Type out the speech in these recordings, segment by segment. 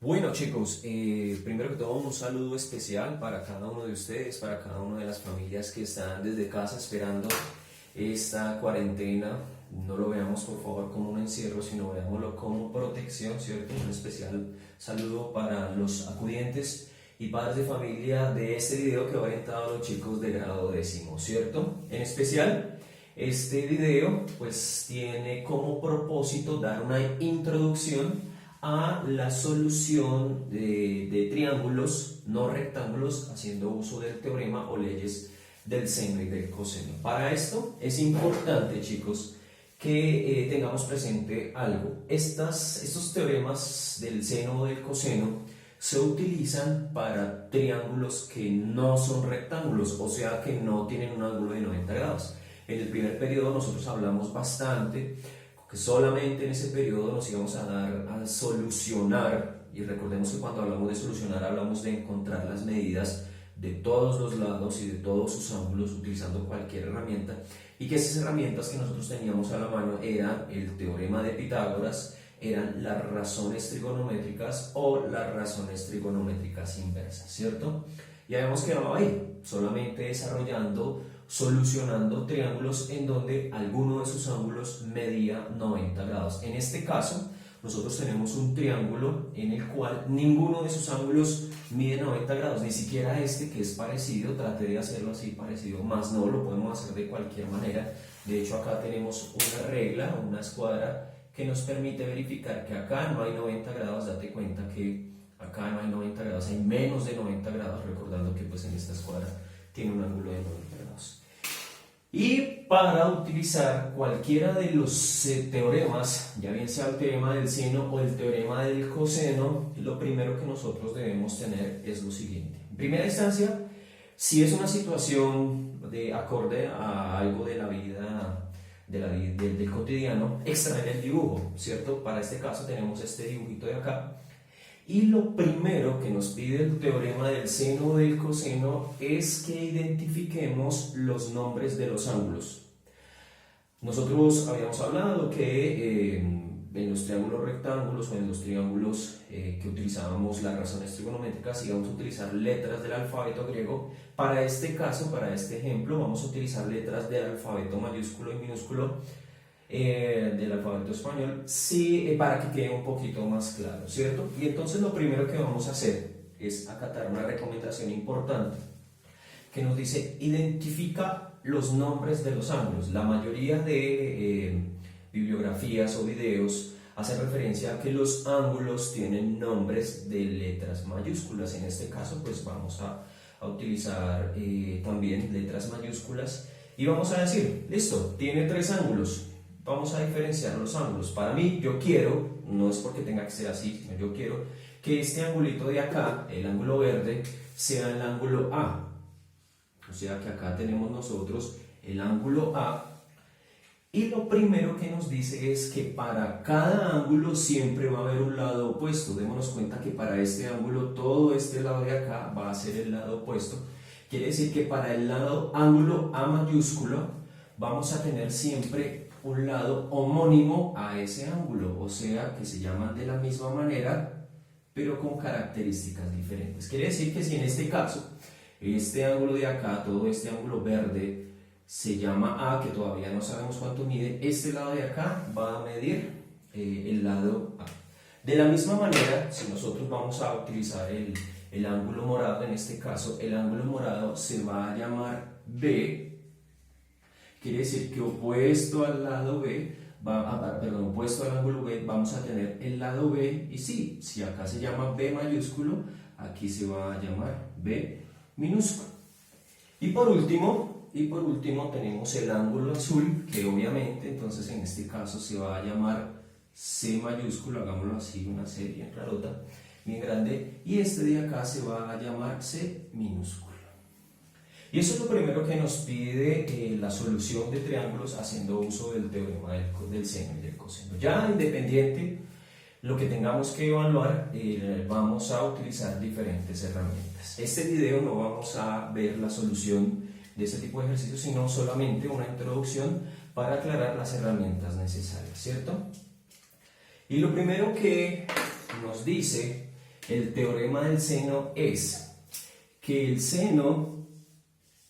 Bueno chicos, primero que todo un saludo especial para cada uno de ustedes, para cada una de las familias que están desde casa esperando esta cuarentena. No lo veamos por favor como un encierro, sino veámoslo como protección, ¿cierto? Un especial saludo para los acudientes y padres de familia de este video que va orientado a los chicos de grado décimo, ¿cierto? En especial, este video pues tiene como propósito dar una introducción a la solución de triángulos no rectángulos haciendo uso del teorema o leyes del seno y del coseno. Para esto es importante, chicos, que tengamos presente algo. Estos teoremas del seno o del coseno se utilizan para triángulos que no son rectángulos, o sea que no tienen un ángulo de 90 grados. En el primer periodo nosotros hablamos bastante que solamente en ese periodo nos íbamos a dar a solucionar, y recordemos que cuando hablamos de solucionar hablamos de encontrar las medidas de todos los lados y de todos sus ángulos utilizando cualquier herramienta, y que esas herramientas que nosotros teníamos a la mano eran el teorema de Pitágoras, eran las razones trigonométricas o las razones trigonométricas inversas, ¿cierto? Ya habíamos quedado ahí, solamente desarrollando, solucionando triángulos en donde alguno de sus ángulos medía 90 grados. En este caso, nosotros tenemos un triángulo en el cual ninguno de sus ángulos mide 90 grados, ni siquiera este que es parecido. Traté de hacerlo así parecido, más no lo podemos hacer de cualquier manera. De hecho, acá tenemos una regla, una escuadra que nos permite verificar que acá no hay 90 grados. Date cuenta que acá no hay 90 grados, hay menos de 90 grados, recordando que pues en esta escuadra tiene un ángulo de 90 grados. Y para utilizar cualquiera de los teoremas, ya bien sea el teorema del seno o el teorema del coseno, lo primero que nosotros debemos tener es lo siguiente. En primera instancia, si es una situación de acorde a algo de la vida del cotidiano, extraer el dibujo, ¿cierto? Para este caso tenemos este dibujito de acá. Y lo primero que nos pide el teorema del seno o del coseno es que identifiquemos los nombres de los ángulos. Nosotros habíamos hablado que en los triángulos rectángulos o en los triángulos que utilizábamos las razones trigonométricas íbamos a utilizar letras del alfabeto griego. Para este caso, para este ejemplo, vamos a utilizar letras del alfabeto mayúsculo y minúsculo del alfabeto español, sí, para que quede un poquito más claro, ¿cierto? Y entonces lo primero que vamos a hacer es acatar una recomendación importante que nos dice: identifica los nombres de los ángulos. La mayoría de bibliografías o videos hacen referencia a que los ángulos tienen nombres de letras mayúsculas. En este caso pues vamos a utilizar también letras mayúsculas y vamos a decir, listo, tiene tres ángulos. Vamos a diferenciar los ángulos. Para mí, yo quiero, no es porque tenga que ser así, sino yo quiero que este angulito de acá, el ángulo verde, sea el ángulo A. O sea que acá tenemos nosotros el ángulo A. Y lo primero que nos dice es que para cada ángulo siempre va a haber un lado opuesto. Démonos cuenta que para este ángulo, todo este lado de acá va a ser el lado opuesto. Quiere decir que para el ángulo A mayúsculo vamos a tener siempre un lado homónimo a ese ángulo, o sea que se llaman de la misma manera pero con características diferentes. Quiere decir que si en este caso este ángulo de acá, todo este ángulo verde se llama A, que todavía no sabemos cuánto mide, este lado de acá va a medir el lado A. De la misma manera, si nosotros vamos a utilizar el ángulo morado, en este caso el ángulo morado se va a llamar B. Quiere decir que opuesto al lado B, opuesto al ángulo B, vamos a tener el lado B. Y sí, si acá se llama B mayúsculo, aquí se va a llamar B minúsculo. Y por último tenemos el ángulo azul, que obviamente entonces en este caso se va a llamar C mayúsculo, hagámoslo así, una C bien rarota, bien grande, y este de acá se va a llamar C minúsculo. Y eso es lo primero que nos pide la solución de triángulos haciendo uso del teorema del seno y del coseno. Ya independiente, lo que tengamos que evaluar, vamos a utilizar diferentes herramientas. Este video no vamos a ver la solución de este tipo de ejercicios, sino solamente una introducción para aclarar las herramientas necesarias, ¿cierto? Y lo primero que nos dice El teorema del seno es que el seno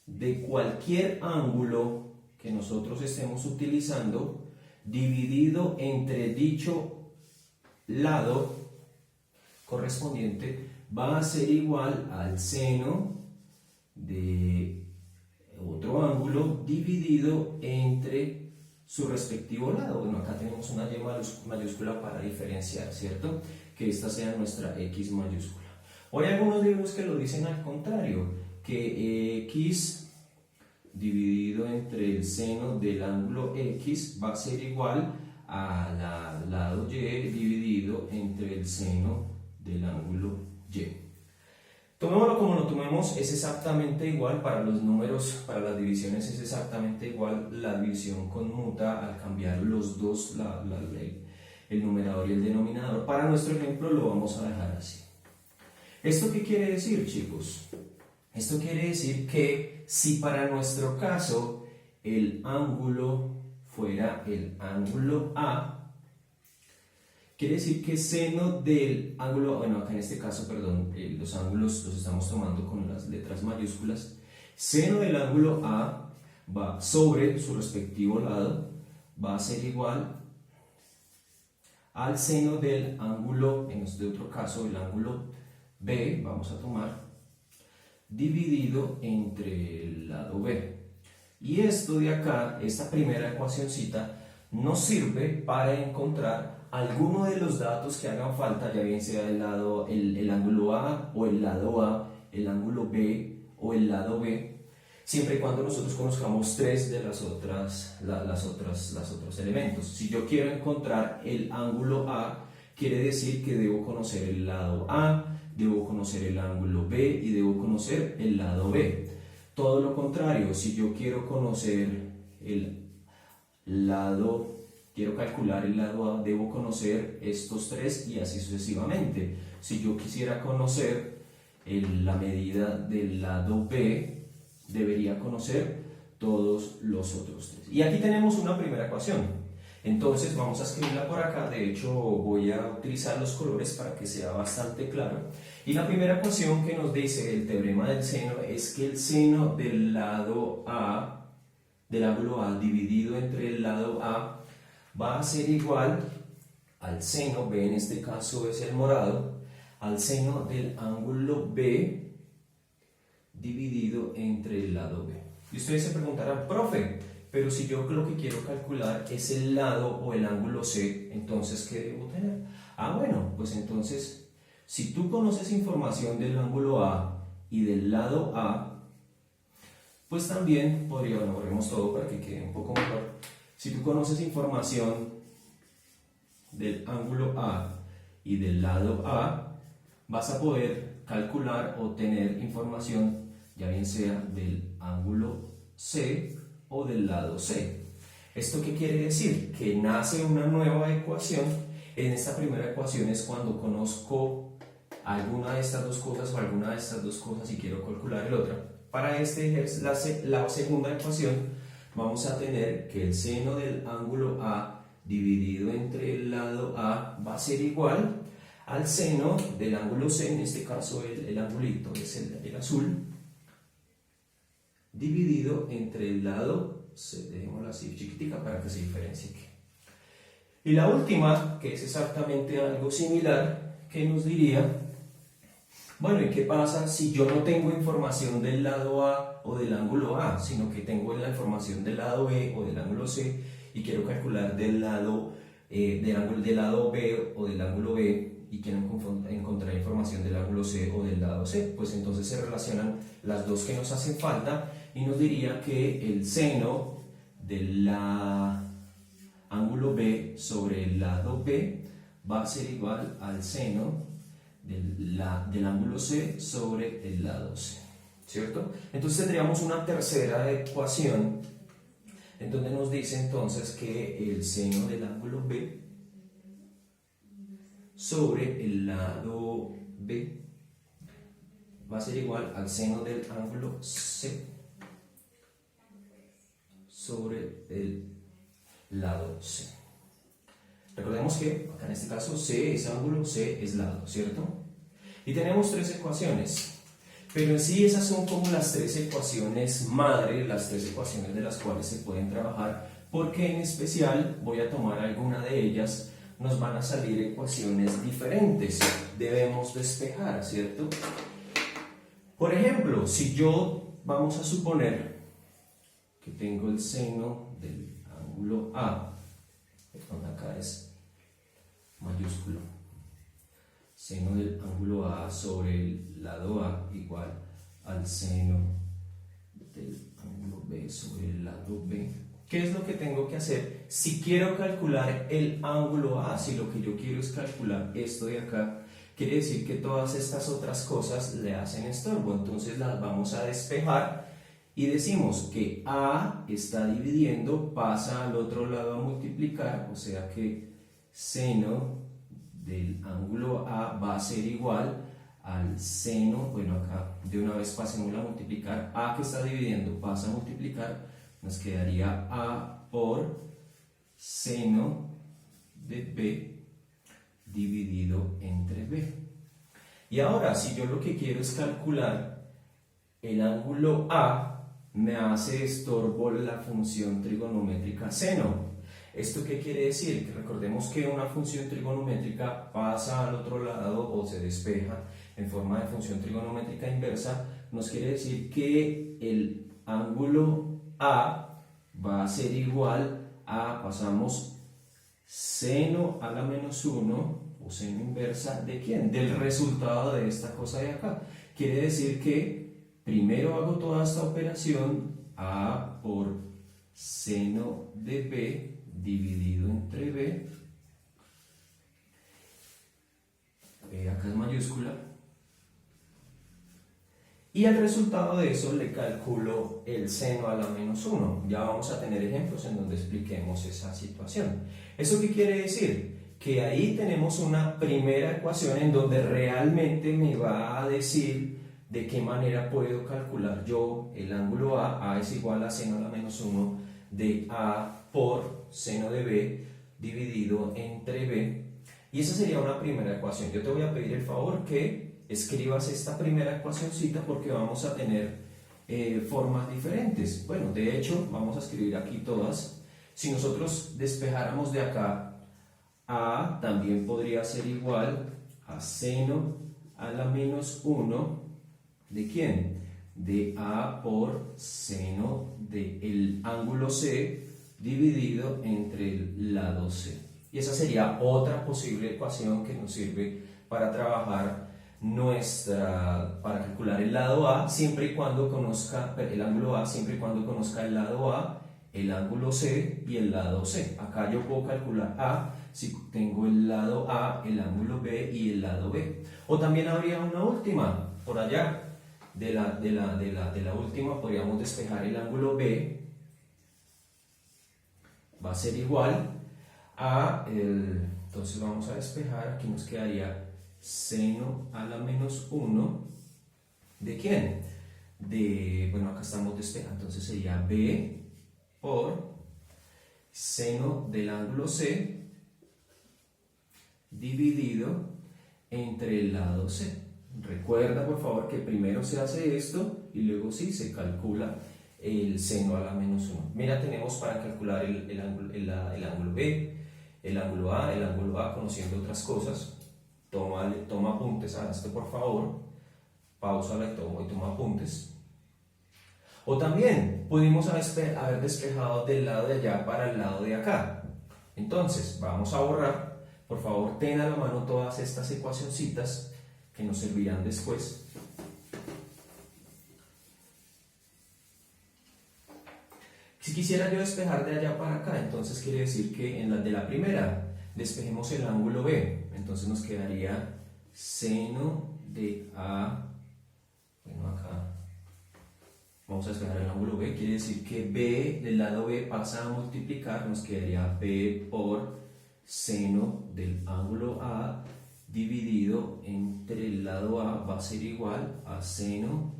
de cualquier ángulo que nosotros estemos utilizando dividido entre dicho lado correspondiente va a ser igual al seno de otro ángulo dividido entre su respectivo lado. Bueno, acá tenemos una Y mayúscula para diferenciar, ¿cierto? Que esta sea nuestra X mayúscula. Hoy hay algunos libros que lo dicen al contrario, que X dividido entre el seno del ángulo X va a ser igual al lado Y dividido entre el seno del ángulo Y. Tomémoslo como lo tomemos, es exactamente igual para los números, para las divisiones es exactamente igual, la división conmuta al cambiar los dos, el numerador y el denominador. Para nuestro ejemplo lo vamos a dejar así. ¿Esto qué quiere decir, chicos? Esto quiere decir que si para nuestro caso el ángulo fuera el ángulo A, quiere decir que seno del ángulo, bueno, acá en este caso, perdón, los ángulos los estamos tomando con las letras mayúsculas. Seno del ángulo A va sobre su respectivo lado, va a ser igual al seno del ángulo, en este otro caso, el ángulo B, vamos a tomar, dividido entre el lado B. Y esto de acá, esta primera ecuacioncita, nos sirve para encontrar alguno de los datos que hagan falta, ya bien sea el ángulo A o el lado A, el ángulo B o el lado B, siempre y cuando nosotros conozcamos tres de los otros elementos. Si yo quiero encontrar el ángulo A, quiere decir que debo conocer el lado A, debo conocer el ángulo B y debo conocer el lado B. Todo lo contrario, si yo quiero conocer quiero calcular el lado A, debo conocer estos tres y así sucesivamente. Si yo quisiera conocer la medida del lado B, debería conocer todos los otros tres. Y aquí tenemos una primera ecuación. Entonces vamos a escribirla por acá. De hecho, voy a utilizar los colores para que sea bastante claro. Y la primera ecuación que nos dice el teorema del seno es que el seno del lado A, del ángulo A dividido entre el lado A, va a ser igual al seno, B en este caso es el morado, al seno del ángulo B dividido entre el lado B. Y ustedes se preguntarán, profe, pero si yo lo que quiero calcular es el lado o el ángulo C, entonces ¿qué debo tener? Bueno, pues entonces, si tú conoces información del ángulo A y del lado A, pues también bueno, borremos todo para que quede un poco mejor. Si tú conoces información del ángulo A y del lado A, vas a poder calcular o tener información, ya bien sea del ángulo C o del lado C. ¿Esto qué quiere decir? Que nace una nueva ecuación. En esta primera ecuación es cuando conozco alguna de estas dos cosas o alguna de estas dos cosas y quiero calcular el otra. Para la segunda ecuación vamos a tener que el seno del ángulo A dividido entre el lado A va a ser igual al seno del ángulo C, en este caso el angulito es el azul, dividido entre el lado C, dejémoslo así chiquitica para que se diferencie aquí. Y la última, que es exactamente algo similar, que nos diría, bueno, ¿y qué pasa si yo no tengo información del lado A o del ángulo A, sino que tengo la información del lado B o del ángulo C y quiero calcular del lado B o del ángulo B y quiero encontrar información del ángulo C o del lado C? Pues entonces se relacionan las dos que nos hacen falta y nos diría que el seno del ángulo B sobre el lado B va a ser igual al seno del ángulo C sobre el lado C, ¿cierto? Entonces tendríamos una tercera ecuación en donde nos dice entonces que el seno del ángulo B sobre el lado B va a ser igual al seno del ángulo C sobre el lado C. Recordemos que acá en este caso C es ángulo, C es lado, ¿cierto? Y tenemos tres ecuaciones. Pero en sí esas son como las tres ecuaciones madre, las tres ecuaciones de las cuales se pueden trabajar, porque en especial voy a tomar alguna de ellas, nos van a salir ecuaciones diferentes, debemos despejar, ¿cierto? Por ejemplo, si yo, vamos a suponer que tengo el seno del ángulo A, perdón, acá es mayúsculo, seno del ángulo A sobre el lado A igual al seno del ángulo B sobre el lado B. ¿Qué es lo que tengo que hacer? Si quiero calcular el ángulo A, si lo que yo quiero es calcular esto de acá, quiere decir que todas estas otras cosas le hacen estorbo, entonces las vamos a despejar y decimos que A está dividiendo, pasa al otro lado a multiplicar, o sea que seno del ángulo A va a ser igual al seno, bueno acá de una vez pasemos a multiplicar, A que está dividiendo pasa a multiplicar, nos quedaría A por seno de B dividido entre B. Y ahora si yo lo que quiero es calcular el ángulo A, me hace estorbo la función trigonométrica seno. ¿Esto qué quiere decir? Que recordemos que una función trigonométrica pasa al otro lado o se despeja en forma de función trigonométrica inversa. Nos quiere decir que el ángulo A va a ser igual a, pasamos seno a la menos 1 o seno inversa ¿de quién? Del resultado de esta cosa de acá. Quiere decir que primero hago toda esta operación, A por seno de B dividido entre B, B acá es mayúscula, y al resultado de eso le calculo el seno a la menos 1. Ya vamos a tener ejemplos en donde expliquemos esa situación. ¿Eso qué quiere decir? Que ahí tenemos una primera ecuación en donde realmente me va a decir de qué manera puedo calcular yo el ángulo A. A es igual a seno a la menos 1 de A por seno de B dividido entre B. Y esa sería una primera ecuación. Yo te voy a pedir el favor que escribas esta primera ecuacioncita porque vamos a tener formas diferentes. Bueno, de hecho, vamos a escribir aquí todas. Si nosotros despejáramos de acá, A también podría ser igual a seno a la menos 1 ¿de quién? De A por seno del ángulo C dividido entre el lado C. Y esa sería otra posible ecuación que nos sirve para trabajar para calcular el lado A, siempre y cuando conozca el ángulo A, siempre y cuando conozca el lado A, el ángulo C y el lado C. Acá yo puedo calcular A si tengo el lado A, el ángulo B y el lado B. O también habría una última, por allá, de la última podríamos despejar el ángulo B, va a ser igual a entonces vamos a despejar, aquí nos quedaría seno a la menos 1 ¿de quién? Bueno, acá estamos despejando, entonces sería B por seno del ángulo C dividido entre el lado C. Recuerda por favor que primero se hace esto y luego sí se calcula el seno a la menos 1. Mira, tenemos para calcular el ángulo B, el ángulo A conociendo otras cosas. Toma apuntes a esto por favor, pausala y toma apuntes. O también pudimos haber despejado del lado de allá para el lado de acá. Entonces vamos a borrar, por favor ten a la mano todas estas ecuacioncitas que nos servirán después. Si quisiera yo despejar de allá para acá, entonces quiere decir que en de la primera despejemos el ángulo B, entonces nos quedaría seno de A, bueno acá vamos a despejar el ángulo B, quiere decir que B del lado B pasa a multiplicar, nos quedaría B por seno del ángulo A dividido entre el lado A va a ser igual a seno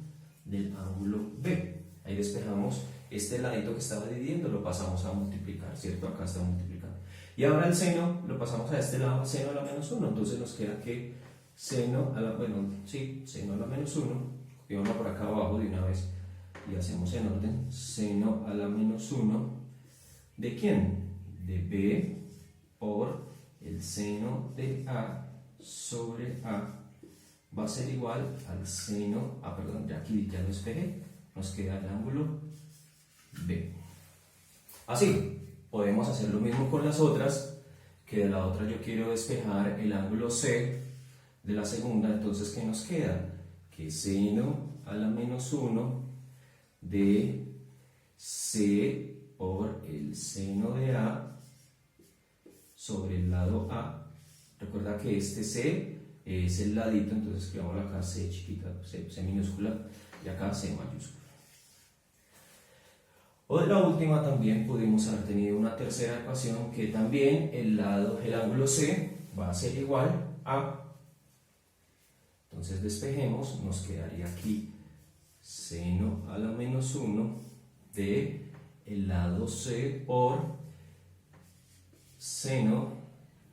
del ángulo B. Ahí despejamos este ladito que estaba dividiendo, lo pasamos a multiplicar, ¿cierto? Acá está multiplicando. Y ahora el seno lo pasamos a este lado, seno a la menos 1, entonces nos queda que seno a la, bueno, sí, seno a la menos 1, copiamos por acá abajo de una vez y hacemos en orden, seno a la menos 1, ¿de quién? De B por el seno de A sobre A va a ser igual al seno, perdón, ya aquí ya lo despejé, nos queda el ángulo B. Así, podemos hacer lo mismo con las otras, que de la otra yo quiero despejar el ángulo C de la segunda, entonces ¿qué nos queda? Que seno a la menos 1 de C por el seno de A sobre el lado A. Recuerda que este C es el ladito, entonces escribamos acá C chiquita, C minúscula, y acá C mayúscula. O de la última también pudimos haber tenido una tercera ecuación que también el ángulo C va a ser igual a, entonces despejemos, nos quedaría aquí seno a la menos 1 de el lado C por seno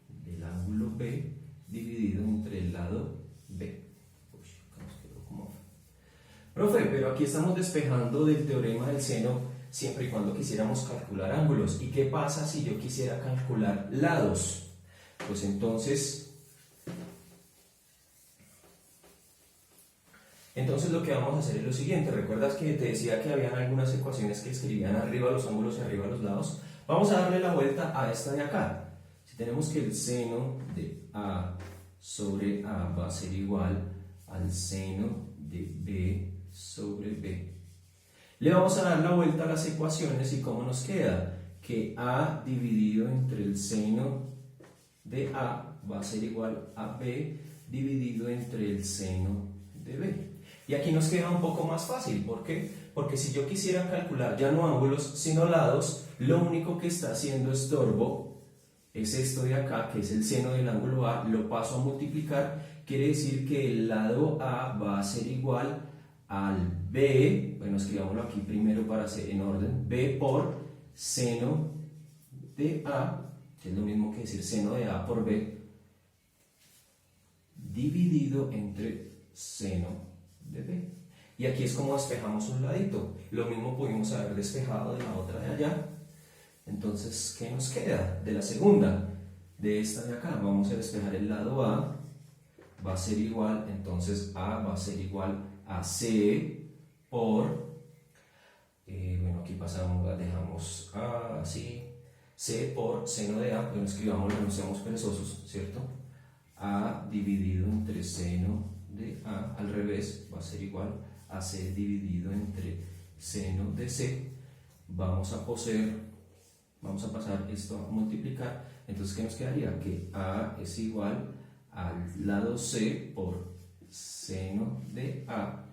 del ángulo B dividido entre el lado B. Uy, nos quedó como... Profe, pero aquí estamos despejando del teorema del seno siempre y cuando quisiéramos calcular ángulos. ¿Y qué pasa si yo quisiera calcular lados? Pues entonces lo que vamos a hacer es lo siguiente. ¿Recuerdas que te decía que habían algunas ecuaciones que escribían arriba los ángulos y arriba los lados? Vamos a darle la vuelta a esta de acá. Si tenemos que el seno de A sobre A va a ser igual al seno de B sobre B. Le vamos a dar la vuelta a las ecuaciones y ¿cómo nos queda? Que A dividido entre el seno de A va a ser igual a B dividido entre el seno de B. Y aquí nos queda un poco más fácil. ¿Por qué? Porque si yo quisiera calcular ya no ángulos sino lados, lo único que está haciendo estorbo es esto de acá, que es el seno del ángulo A, lo paso a multiplicar, quiere decir que el lado A va a ser igual al B, bueno, escribámoslo aquí primero para hacer en orden, B por seno de A, que es lo mismo que decir seno de A por B, dividido entre seno de B. Y aquí es como despejamos un ladito. Lo mismo pudimos haber despejado de la otra de allá. Entonces, ¿qué nos queda? De la segunda, de esta de acá, vamos a despejar el lado A, va a ser igual, entonces A va a ser igual a C por, bueno, aquí pasamos, dejamos así, C por seno de A, bueno, escribámoslo, no seamos perezosos, ¿cierto? A dividido entre seno de A, al revés, va a ser igual a C dividido entre seno de C. Vamos a pasar esto a multiplicar, entonces ¿qué nos quedaría? Que A es igual al lado C por seno de A,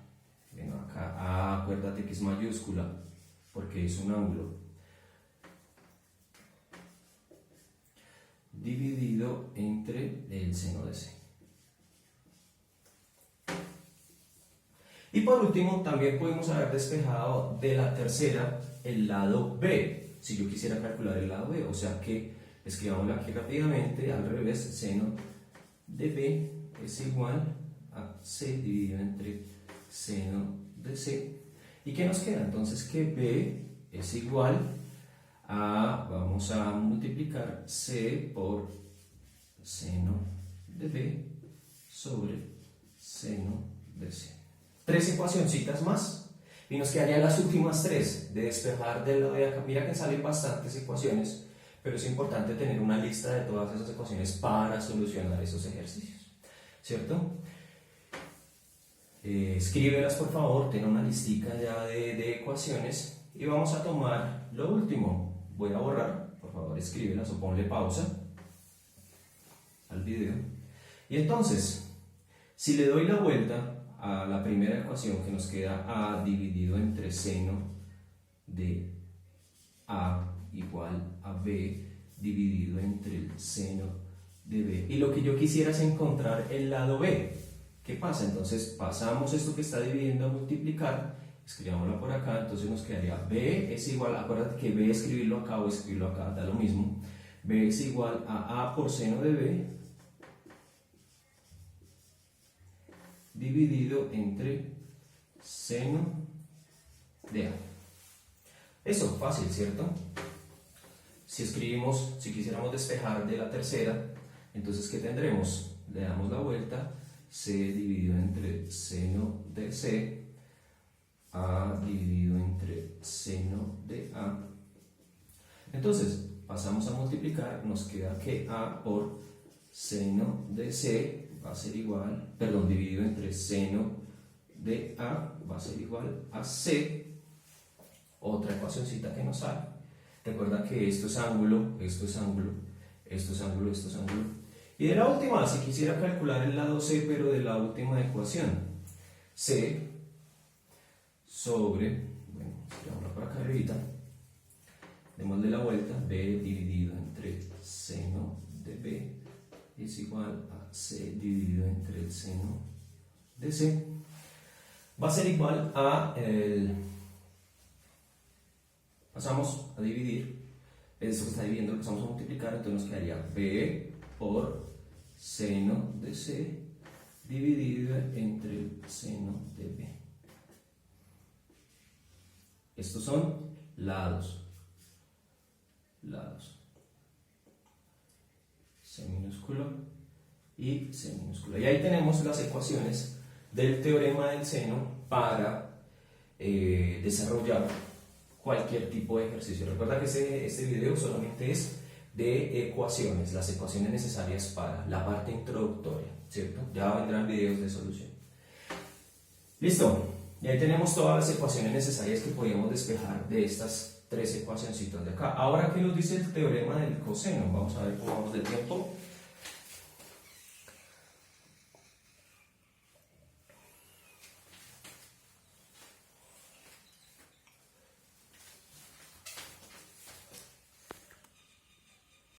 bueno, acá A, acuérdate que es mayúscula, porque es un ángulo, dividido entre el seno de C. Y por último, también podemos haber despejado de la tercera el lado B, si yo quisiera calcular el lado B, o sea que escribámoslo aquí rápidamente, al revés, seno de B es igual a C dividido entre seno de C. ¿Y qué nos queda? Entonces que B es igual a, vamos a multiplicar C por seno de B sobre seno de C. 3 ecuacioncitas más y nos quedarían las últimas 3 de despejar del lado de acá. Mira que salen bastantes ecuaciones, pero es importante tener una lista de todas esas ecuaciones para solucionar esos ejercicios, ¿cierto? Escríbelas por favor, ten una listica ya de ecuaciones y vamos a tomar lo último. Voy a borrar, por favor escríbelas o ponle pausa al video. Y entonces, si le doy la vuelta a la primera ecuación que nos queda A dividido entre seno de A igual a B dividido entre el seno de B, y lo que yo quisiera es encontrar el lado B. ¿Qué pasa? Entonces pasamos esto que está dividiendo a multiplicar, escribámoslo por acá, entonces nos quedaría B es igual, acuérdate que B escribirlo acá o escribirlo acá da lo mismo, B es igual a por seno de B dividido entre seno de A. Eso, fácil, ¿cierto? Si quisiéramos despejar de la tercera, entonces ¿qué tendremos? Le damos la vuelta, C dividido entre seno de C, A dividido entre seno de A. Entonces, pasamos a multiplicar, nos queda que A por seno de C va a ser igual, perdón, dividido entre seno de A va a ser igual a C, otra ecuacioncita que nos sale. Recuerda que esto es ángulo, esto es ángulo, esto es ángulo, esto es ángulo. Y de la última, si quisiera calcular el lado C, pero de la última ecuación, C sobre, bueno, escribámosla por acá arribita, démosle la vuelta, B dividido entre seno de B es igual a C dividido entre el seno de C, va a ser igual a pasamos a dividir, esto que está dividiendo lo pasamos a multiplicar, entonces nos quedaría B por seno de C dividido entre el seno de B. Estos son lados, C minúsculo y C minúsculo. Y ahí tenemos las ecuaciones del teorema del seno para desarrollar cualquier tipo de ejercicio. Recuerda que este video solamente es de ecuaciones, las ecuaciones necesarias para la parte introductoria, ¿cierto? Ya vendrán videos de solución. Listo, y ahí tenemos todas las ecuaciones necesarias que podíamos despejar de estas tres ecuacioncitas de acá. Ahora, ¿qué nos dice el teorema del coseno? Vamos a ver cómo vamos de tiempo.